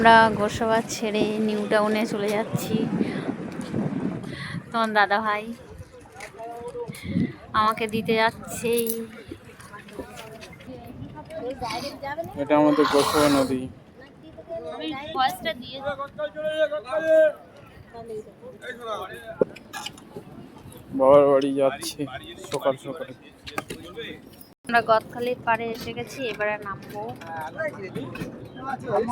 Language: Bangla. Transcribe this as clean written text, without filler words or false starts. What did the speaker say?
আমরা গোসাবা ছেড়ে নিউ টাউনে চলে যাচ্ছি। তোমার দাদা ভাই আমাকে দিতে যাচ্ছে। এটা আমাদের গোসাবা নদী। বাবার বাড়ি যাচ্ছি সকাল সকাল। আমরা গদখালির পাড়ে এসে গেছি, এবারে নামবো।